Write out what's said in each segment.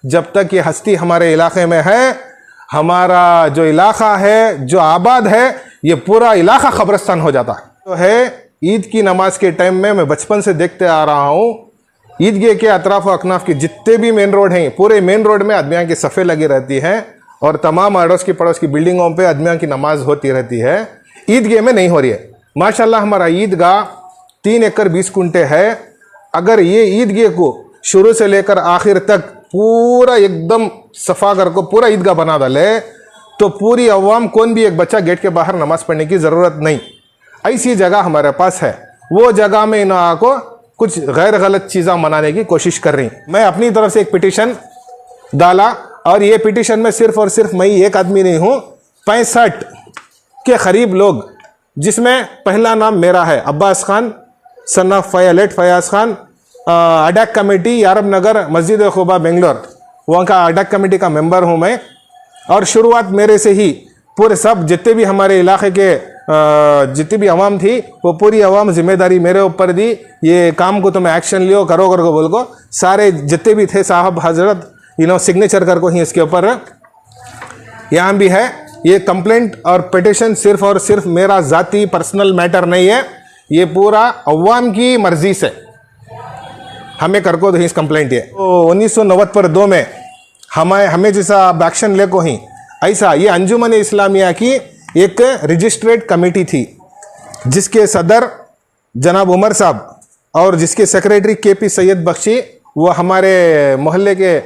जब तक ये हस्ती हमारे इलाके में है, हमारा जो इलाका है, जो आबाद है, ये पूरा इलाका कब्रिस्तान हो जाता है। तो है ईद की नमाज के टाइम में मैं बचपन से देखते आ रहा हूँ, ईदगाह के अतराफ अकनाफ के जितने भी मेन रोड हैं, पूरे मेन रोड में आदमियों की सफ़े लगी रहती हैं और तमाम अड़ोस की पड़ोस की बिल्डिंगों पे आदमियों की नमाज होती रहती है। ईदगाह में नहीं हो रही है। माशाल्लाह हमारा ईदगाह 3 एकड़ 20 कुंटे है। अगर ये ईदगाह को शुरू से लेकर आखिर तक पूरा एकदम सफा कर को पूरा ईदगाह बना डाले तो पूरी अवाम, कौन भी एक बच्चा गेट के बाहर नमाज पढ़ने की ज़रूरत नहीं। ऐसी जगह हमारे पास है। वो जगह में इन को कुछ गैर गलत चीज़ें मनाने की कोशिश कर रही। मैं अपनी तरफ से एक पिटीशन डाला और ये पिटीशन में सिर्फ और सिर्फ मैं एक आदमी नहीं हूँ, 65 के करीब लोग, जिसमें पहला नाम मेरा है Abbas Khan, son of late Fayaz Khan, ad hoc committee Yarab Nagar Masjid Khuba Bangalore, वहाँ का अडैक कमेटी का मेंबर हूँ मैं। और शुरुआत मेरे से ही पूरे सब जितने भी हमारे इलाके के जितनी भी अवाम थी, वो पूरी अवाम जिम्मेदारी मेरे ऊपर दी। ये काम को तुम्हें एक्शन लियो, करो करो बोल को सारे जितने भी थे साहब हजरत सिग्नेचर कर को ही इसके ऊपर यहाँ भी है। ये कंप्लेंट और पिटीशन सिर्फ और सिर्फ मेरा ज़ाती पर्सनल मैटर नहीं है, ये पूरा अवाम की मर्जी से हमें कर को इस कंप्लेंट है। तो 1990 पर 2 में हमें जैसा एक्शन ले को ही ऐसा ये अंजुमन इस्लामिया की एक रजिस्ट्रेड कमेटी थी, जिसके सदर जनाब उमर साहब और जिसके सेक्रेटरी केपी सैयद बख्शी, वो हमारे मोहल्ले के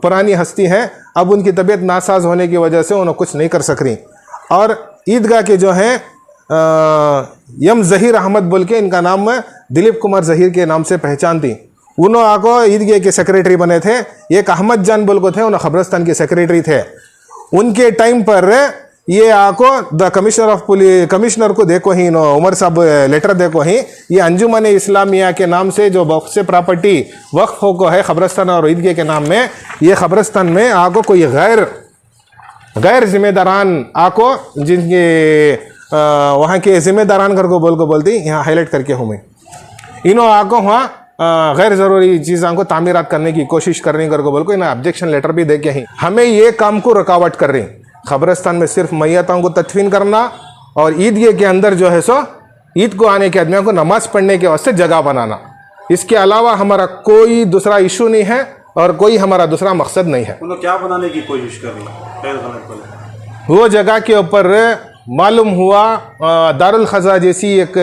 पुरानी हस्ती हैं। अब उनकी तबीयत नासाज होने की वजह से उन्हें कुछ नहीं कर सक रही। और ईदगाह के जो हैं यम जहीर अहमद बोल के, इनका नाम दिलीप कुमार जहीर के नाम से पहचान थी। उन्होंने आको ईदगाह के सेक्रेटरी बने थे। एक अहमद जान बोल को थे, उन्हें खबरस्तान के सेक्रेटरी थे। उनके टाइम पर ये आको the commissioner of police, commissioner को देखो ही उमर साहब लेटर देखो ही, ये अंजुमन इस्लामिया के नाम से जो वक्फ से प्रॉपर्टी वक्फ हो को है खबरस्तान और ईदगाह के नाम में, ये खबरस्तान में आको कोई गैर जिम्मेदारान आको, जिनके वहाँ के जिम्मेदारान घर को बोलती, यहाँ हाईलाइट करके हूँ मैं, इन्हों आको वहाँ गैर ज़रूरी चीज़ों को तामीरात करने की कोशिश करने कर को बोल को इन्हें ऑब्जेक्शन लेटर भी दे के ही हमें ये काम को रुकावट कर रही। खबरस्तान में सिर्फ मैयतों को तदफीन करना और ईदगाह के अंदर जो है सो ईद को आने के आदमियों को नमाज पढ़ने के वास्ते जगह बनाना, इसके अलावा हमारा कोई दूसरा इशू नहीं है और कोई हमारा दूसरा मकसद नहीं है। उन्होंने क्या बनाने की कोशिश कर रही? वो जगह के ऊपर मालूम हुआ दारुल खजा जैसी एक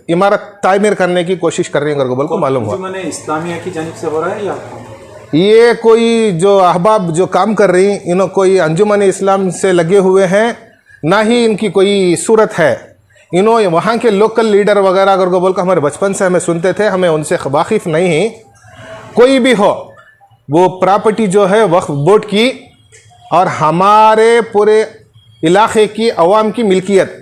इमारत तामीर करने की कोशिश कर रही है, बोल को मालूम हुआ। मैंने इस्लामिया की जानिब से हो रहा है या ये कोई जो अहबाब जो काम कर रही, इन्हों कोई अंजुमन इस्लाम से लगे हुए हैं, ना ही इनकी कोई सूरत है। इन्हों वहाँ के लोकल लीडर वगैरह अगर को बोल कर हमारे बचपन से हमें सुनते थे, हमें उनसे वाकिफ़ नहीं है। कोई भी हो, वो प्रॉपर्टी जो है वक्फ बोर्ड की और हमारे पूरे इलाके की अवाम की मिल्कियत,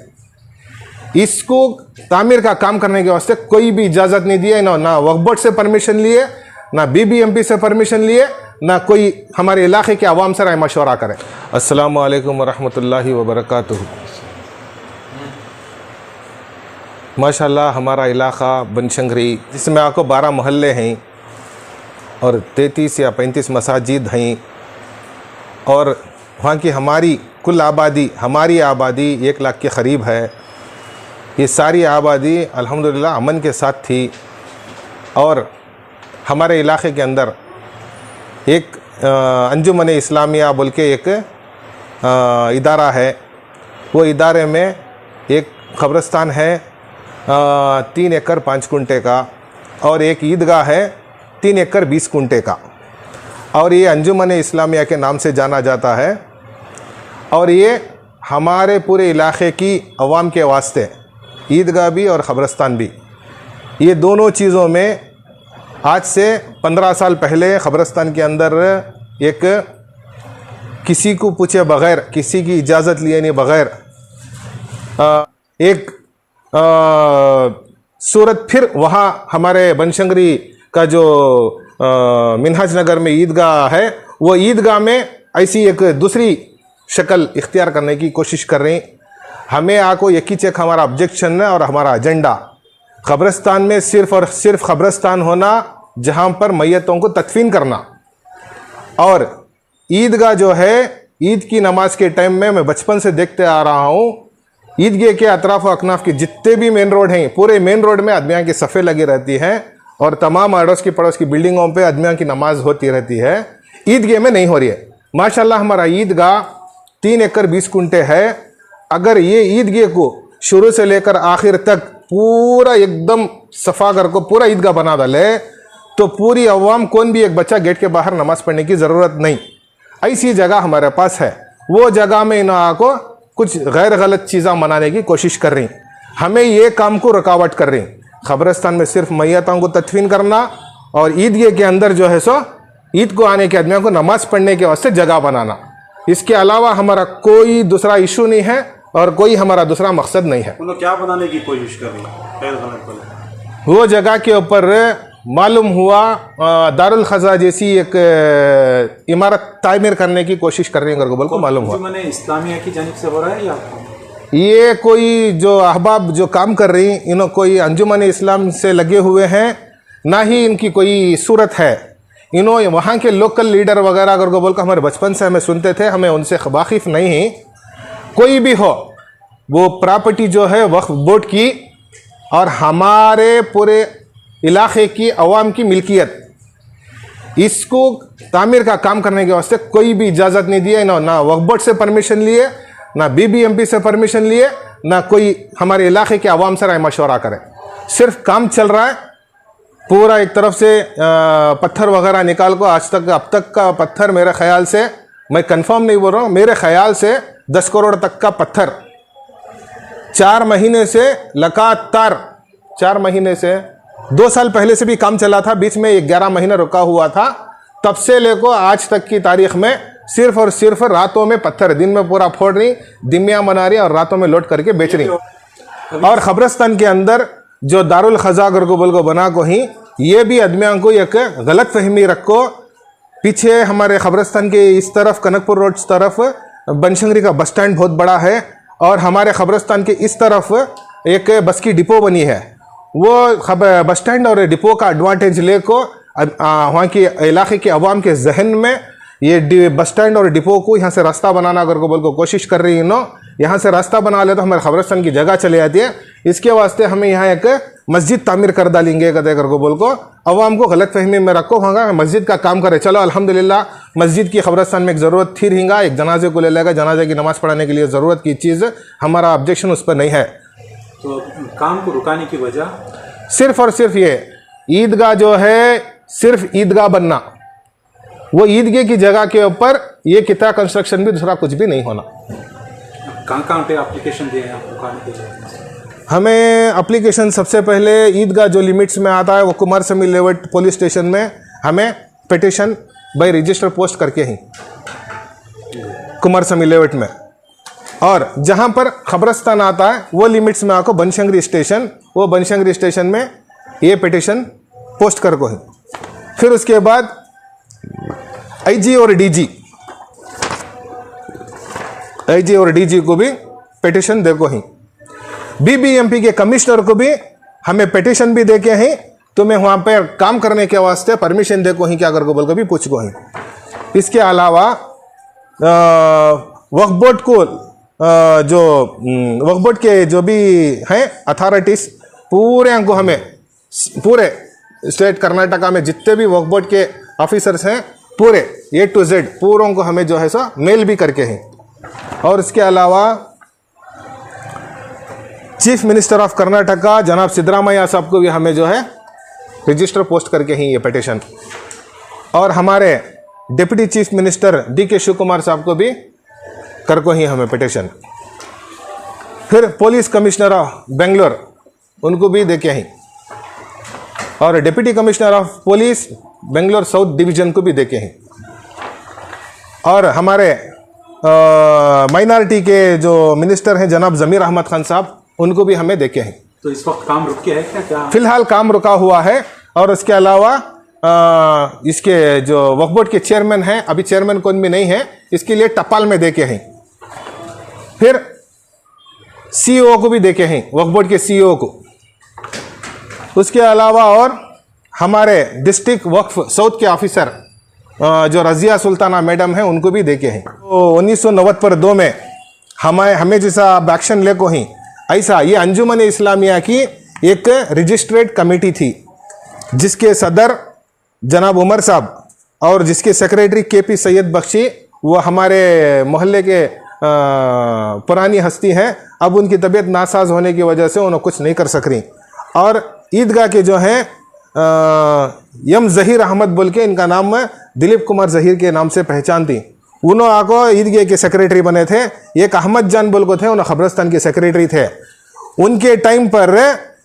इसको तामीर का काम करने के वास्ते कोई भी इजाज़त नहीं दिया। ना वक्फ बोर्ड से परमिशन लिए, ना BBMP से परमिशन लिए, ना कोई हमारे इलाके के अवाम से राय मशवरा करे। अस्सलामु अलैकुम वरहमतुल्लाहि वबरकातुहू। माशाल्लाह हमारा इलाका बनशंकरी, जिसमें आपको 12 मोहल्ले हैं और 33 या 35 मसाजिद हैं, और वहाँ की हमारी कुल आबादी, हमारी आबादी 1 लाख के करीब है। ये सारी आबादी अल्हम्दुलिल्लाह अमन के साथ थी। और हमारे इलाके के अंदर एक अंजुमन इस्लामिया बोल के एक इदारा है। वो इदारे में एक क़ब्रिस्तान है 3 एकड़ 5 कुंटे का, और एक ईदगाह है 3 एकड़ 20 कुंटे का, और ये अंजुमन इस्लामिया के नाम से जाना जाता है। और ये हमारे पूरे इलाके की अवाम के वास्ते ईदगाह भी और क़ब्रिस्तान भी, ये दोनों चीज़ों में आज से 15 साल पहले क़ब्रिस्तान के अंदर एक किसी को पूछे बग़ैर, किसी की इजाज़त लिए नहीं बग़ैर एक सूरत फिर वहाँ हमारे बनशंकरी का जो मिन्हाज नगर में ईदगाह है, वो ईदगाह में ऐसी एक दूसरी शक्ल इख्तियार करने की कोशिश कर रही। हमें आको एक ही चेक हमारा ऑब्जेक्शन है और हमारा एजेंडा क़ब्रिस्तान में सिर्फ और सिर्फ क़ब्रिस्तान होना, जहाँ पर मैयतों को तदफीन करना, और ईदगाह जो है, ईद की नमाज के टाइम में मैं बचपन से देखते आ रहा हूँ, ईदगाह के अतराफ अकनाफ के जितने भी मेन रोड हैं, पूरे मेन रोड में आदमियों की सफ़े लगी रहती हैं और तमाम अड़ोस की पड़ोस की बिल्डिंगों पे आदमियों की नमाज होती रहती है। ईदगाह में नहीं हो रही है। माशाल्लाह हमारा ईदगाह 3 एकड़ 20 कुंटे है। अगर ये ईदगाह को शुरू से लेकर आखिर तक पूरा एकदम सफा कर को पूरा ईदगाह बना डाले तो पूरी अवाम, कौन भी एक बच्चा गेट के बाहर नमाज पढ़ने की ज़रूरत नहीं। ऐसी जगह हमारे पास है। वो जगह में इन को कुछ गैर गलत चीज़ें मनाने की कोशिश कर रही, हमें ये काम को रुकावट कर रही। ख़बरस्तान में सिर्फ मैयतों को तदफीन करना और ईदगाह के अंदर जो है सो ईद को आने के आदमियों को नमाज पढ़ने के वास्ते जगह बनाना, इसके अलावा हमारा कोई दूसरा इशू नहीं है और कोई हमारा दूसरा मकसद नहीं है। उनको क्या बनाने की कोशिश कर रही है खैर गलत पल? वो जगह के ऊपर मालूम हुआ दारुल खजा जैसी एक इमारत तामीर करने की कोशिश कर रही है गरगोबल को मालूम हुआ। मैंने इस्लामिया की जानिब से हो रहा है या ये कोई जो अहबाब जो काम कर रही, इन्हों कोई अंजुमन इस्लाम से लगे हुए हैं, ना ही इनकी कोई सूरत है। इन्हों वहाँ के लोकल लीडर वगैरह गरगोबल को हमारे बचपन से हमें सुनते थे, हमें उनसे वाकिफ़ नहीं। कोई भी हो, वो प्रॉपर्टी जो है वक्फ बोर्ड की और हमारे पूरे इलाके की अवाम की मिल्कियत, इसको तामीर का काम करने के वास्ते कोई भी इजाज़त नहीं दिया। ना वक्फ बोर्ड से परमिशन लिए, ना BBMP से परमिशन लिए, ना कोई हमारे इलाके के अवाम से राय मशवरा करे। सिर्फ काम चल रहा है पूरा। एक तरफ से पत्थर वगैरह निकाल को आज तक, अब तक का पत्थर मेरे ख्याल से, मैं कंफर्म नहीं बोल रहा हूँ, मेरे ख्याल से 10 करोड़ तक का पत्थर 4 महीने से लगातार, 4 महीने से 2 साल पहले से भी काम चला था, बीच में 11 महीना रुका हुआ था। तब से लेकर आज तक की तारीख में सिर्फ और सिर्फ रातों में पत्थर, दिन में पूरा फोड़ रही, दिमियाँ बना रही और रातों में लोड करके बेच रही। और खबरस्तान के अंदर जो दारुल खजा गरगोबल को बना को ही, ये भी आदमियों को एक गलत फहमी रखो। पीछे हमारे खबरस्तान के इस तरफ कनकपुर रोड तरफ बनशंकरी का बस स्टैंड बहुत बड़ा है और हमारे खबरस्तान के इस तरफ एक बस की डिपो बनी है। वो बस स्टैंड और डिपो का एडवांटेज लेको वहाँ के इलाके के अवाम के जहन में ये बस स्टैंड और डिपो को यहाँ से रास्ता बनाना गरगोबल को कोशिश कर रही है। नो यहाँ से रास्ता बना ले तो हमारे खबरस्तान की जगह चले जाती है। इसके वास्ते हमें यहाँ एक मस्जिद तामीर कर डालेंगे कहते गरगोबल को। अवाम को गलत फहमी में रखो, वहाँ मस्जिद का काम करे। चलो अल्हम्दुलिल्लाह मस्जिद की खबरस्तान में एक ज़रूरत थी रहेगा, एक जनाजे को ले लेगा, जनाजे की नमाज़ पढ़ाने के लिए ज़रूरत की चीज़, हमारा ऑब्जेक्शन उस पर नहीं है। तो काम को रुकाने की वजह सिर्फ और सिर्फ ये ईदगाह जो है, सिर्फ ईदगाह बनना, वो ईदगाह की जगह के ऊपर ये कितना कंस्ट्रक्शन भी दूसरा कुछ भी नहीं होना। कहाँ पे एप्लीकेशन दिए हैं आप रुकाने के लिए? हमें एप्लीकेशन सबसे पहले ईदगाह जो लिमिट्स में आता है वो कुमार समी लेवट पुलिस स्टेशन में हमें पिटिशन बाय रजिस्टर पोस्ट करके ही कुमार समी लेवट में, और जहाँ पर खबरस्तान आता है वो लिमिट्स में आको बनशंकरी स्टेशन, वो बनशंकरी स्टेशन में ये पिटिशन पोस्ट कर को ही। फिर उसके बाद IG और DG को भी पिटिशन देखो ही। BBMP के कमिश्नर को भी हमें पिटिशन भी देके हैं, तो मैं वहाँ पर काम करने के वास्ते परमिशन देखो ही क्या कर को बोल कर भी पूछ को ही। इसके अलावा वक्फ बोर्ड को जो वक्फ बोर्ड के जो भी हैं अथॉरिटीज़ पूरे को हमें, पूरे स्टेट कर्नाटका में जितने भी वक्फ बोर्ड के ऑफिसर्स हैं पूरे A to Z पूरों को हमें जो है सो मेल भी करके हैं। और इसके अलावा चीफ मिनिस्टर ऑफ कर्नाटका जनाब सिद्धरामैया साहब को भी हमें जो है रजिस्टर पोस्ट करके ही ये पिटिशन, और हमारे deputy chief minister DK Shivakumar साहब को भी कर को ही हमें पिटिशन। फिर पुलिस कमिश्नर ऑफ बेंगलोर उनको भी देखे ही, और deputy commissioner of police Bangalore south division को भी देखे हैं, और हमारे माइनॉरिटी के जो मिनिस्टर हैं जनाब ज़मीर अहमद खान साहब उनको भी हमें देखे हैं। तो इस वक्त काम रुक गया है क्या? फिलहाल काम रुका हुआ है। और इसके अलावा इसके जो वक्फ बोर्ड के चेयरमैन हैं, अभी चेयरमैन कौन भी नहीं है, इसके लिए टपाल में देके हैं। फिर CEO को भी देखे हैं, वक्फ बोर्ड के CEO को। उसके अलावा और हमारे डिस्ट्रिक्ट वक्फ साउथ के ऑफिसर जो रज़िया सुल्ताना मैडम है उनको भी देखे हैं। तो 1990 पर 2 में हमें जैसा अब एक्शन ले को ही ऐसा ये अंजुमन इस्लामिया की एक रजिस्ट्रेट कमेटी थी जिसके सदर जनाब उमर साहब और जिसके सेक्रेटरी केपी सैयद बख्शी, वो हमारे मोहल्ले के पुरानी हस्ती हैं। अब उनकी तबीयत नासाज होने की वजह से उन्हें कुछ नहीं कर सक रही। और ईदगाह के जो हैं यम ज़हीर अहमद बोल के इनका नाम दिलीप कुमार ज़हीर के नाम से पहचान थी। उन्होंने आको ईदगाह के सेक्रेटरी बने थे। एक अहमद जान बोल को थे, उन्हें खबरस्तान के सेक्रेटरी थे। उनके टाइम पर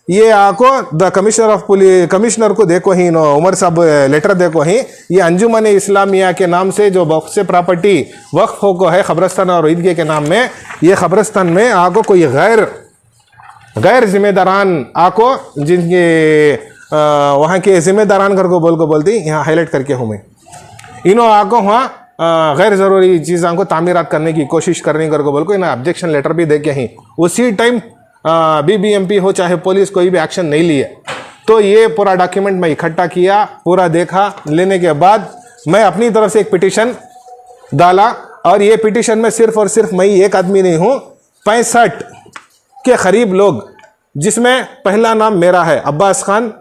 ये आको the commissioner of police commissioner को देखो ही उमर साहब लेटर देखो ही ये अंजुमन इस्लामिया के नाम से जो बहुत से प्रॉपर्टी वक्फ हो को है खबरस्तान और ईदगाह के नाम में, ये खबरस्तान में आको कोई गैर जिम्मेदारान आको जिनके वहाँ के जिम्मेदारान घर को बोलती यहाँ हाईलाइट करके हूँ मैं, इन्हों आको वहाँ गैर ज़रूरी चीज़ों को तामीरात करने की कोशिश करने कर को बोल को इन्हें ऑब्जेक्शन लेटर भी दे के ही उसी टाइम बीबीएमपी हो चाहे पुलिस कोई भी एक्शन नहीं लिए। तो ये पूरा डॉक्यूमेंट मैं इकट्ठा किया, पूरा देखा, लेने के बाद मैं अपनी तरफ से एक पिटीशन डाला। और ये पिटीशन में सिर्फ और सिर्फ मैं एक आदमी नहीं हूँ, 65 के करीब लोग, जिसमें पहला नाम मेरा है Abbas Khan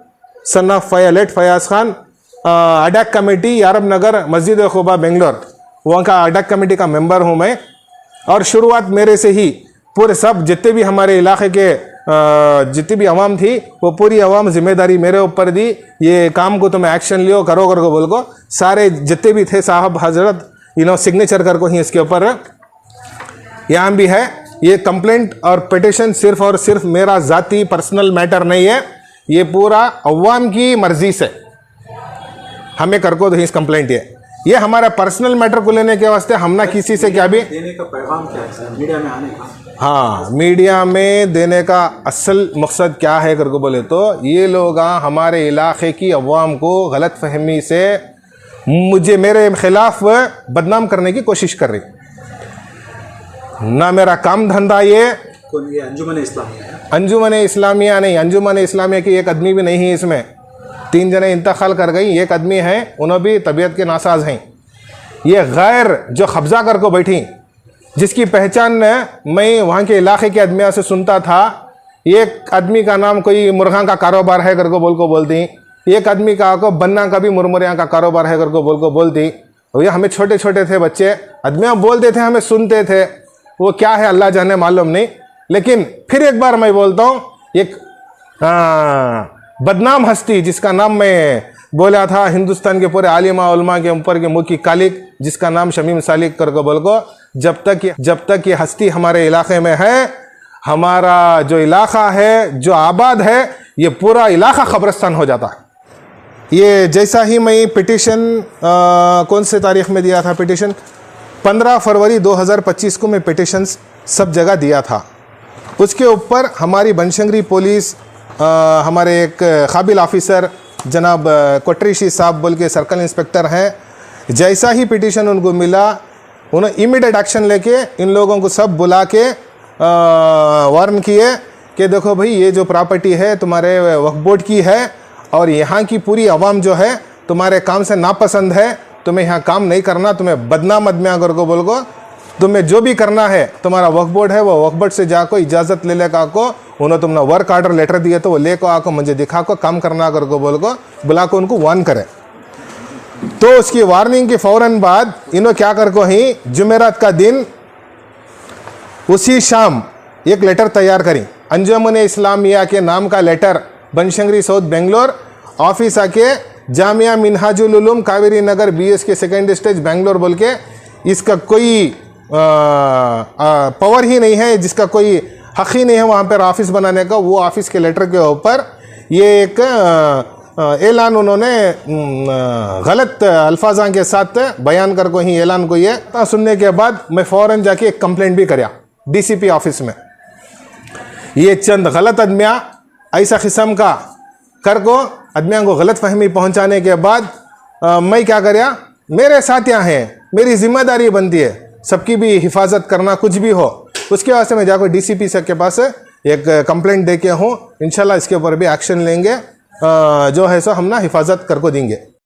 son of Fayaz Khan, ad hoc committee Yarab Nagar Masjid Khuba Bangalore, वहाँ का अडैक कमेटी का मेंबर हूँ मैं। और शुरुआत मेरे से ही पूरे सब जितने भी हमारे इलाके के जितनी भी आवाम थी वो पूरी आवाम जिम्मेदारी मेरे ऊपर दी, ये काम को तुम्हें एक्शन लियो करो बोल को सारे जितने भी थे साहब हजरत सिग्नेचर कर को ही इसके ऊपर यहाँ भी है। ये कंप्लेंट और पिटिशन सिर्फ और सिर्फ मेरा ज़ाती पर्सनल मैटर नहीं है, ये पूरा अवाम की मर्जी से हमें कर को इस कंप्लेंट ये हमारा पर्सनल मैटर को लेने के वास्ते हम ना किसी से क्या भी देने का पैगाम क्या है मीडिया में आने का? हाँ, मीडिया में देने का असल मकसद क्या है कर को बोले तो ये लोग हमारे इलाके की अवाम को गलत फहमी से मेरे खिलाफ बदनाम करने की कोशिश कर रही। ना मेरा काम धंधा ये अंजुमन इस्लामिया है? अंजुमन इस्लामिया नहीं, अंजुमन इस्लामिया की एक आदमी भी नहीं है इसमें, 3 जने इंतकाल कर गई, एक आदमी है उन्होंने भी तबीयत के नासाज हैं। ये गैर जो कब्जा कर को बैठी जिसकी पहचान मैं वहाँ के इलाके के आदमियों से सुनता था, एक आदमी का नाम कोई मुर्गा का कारोबार है कर को बोलती, एक आदमी का को बन्ना का भी मुरमुरिया का कारोबार है कर को बोलती। भैया हमें छोटे छोटे थे बच्चे, आदमियाँ बोलते थे, हमें सुनते थे, वो क्या है अल्लाह जाने मालूम नहीं। लेकिन फिर एक बार मैं बोलता हूँ, एक बदनाम हस्ती जिसका नाम मैं बोला था हिंदुस्तान के पूरे आलिमा उलमा के ऊपर के मुखी कालिक, जिसका नाम शमीम सालिक कर को बोल को, जब तक ये हस्ती हमारे इलाके में है, हमारा जो इलाका है जो आबाद है ये पूरा इलाका खबरस्तान हो जाता है। ये जैसा ही मैं पिटीशन कौन से तारीख में दिया था, पिटीशन 15 फरवरी 2025 को मैं पिटीशन सब जगह दिया था। उसके ऊपर हमारी बनशंकरी पुलिस हमारे एक काबिल ऑफिसर जनाब कोटरीशी साहब बोल के सर्कल इंस्पेक्टर हैं, जैसा ही पिटीशन उनको मिला उन्होंने इमीडिएट एक्शन लेके इन लोगों को सब बुला के वार्न किए कि देखो भाई ये जो प्रॉपर्टी है तुम्हारे वक्फ बोर्ड की है और यहाँ की पूरी आवाम जो है तुम्हारे काम से नापसंद है, तुम्हें यहाँ काम नहीं करना, तुम्हें बदनाम आदमी अगर को बोल को तुम्हें जो भी करना है, तुम्हारा वक्फ बोर्ड है वो वक्फ बोर्ड से जाको इजाज़त ले लेकर आको, उन्होंने तुमने वर्क ऑर्डर लेटर दिए तो वो ले को आको मुझे दिखा को काम करना अगर को बोल को बुला को उनको वार्न करे। तो उसकी वार्निंग के फ़ौरन बाद इन्हों क्या कर को ही जुमेरात का दिन उसी शाम एक लेटर तैयार करी, अंजुमन इस्लामिया के नाम का letter, Banashankari south Bangalore, office आके जामिया मिनहाजुल उलूम कावेरी नगर BS के सेकेंड स्टेज बेंगलोर बोल के, इसका कोई पावर ही नहीं है, जिसका कोई हक़ ही नहीं है वहाँ पर ऑफिस बनाने का, वो ऑफिस के लेटर के ऊपर ये एक ऐलान उन्होंने गलत अल्फाजा के साथ बयान कर को ही ऐलान को ये सुनने के बाद मैं फ़ौरन जाके एक कंप्लेंट भी कराया DCP ऑफिस में। ये चंद गलत आदमियाँ ऐसा किस्म का कर को आदमियों को गलत फहमी पहुँचाने के बाद मैं क्या कराया, मेरे साथ यहाँ हैं, मेरी जिम्मेदारी बनती है सबकी भी हिफाजत करना, कुछ भी हो उसके वास्ते मैं जाकर DCP सर के पास एक कंप्लेंट दे के हूँ। इंशाल्लाह इसके ऊपर भी एक्शन लेंगे, जो है सो हम ना हिफाजत कर को देंगे।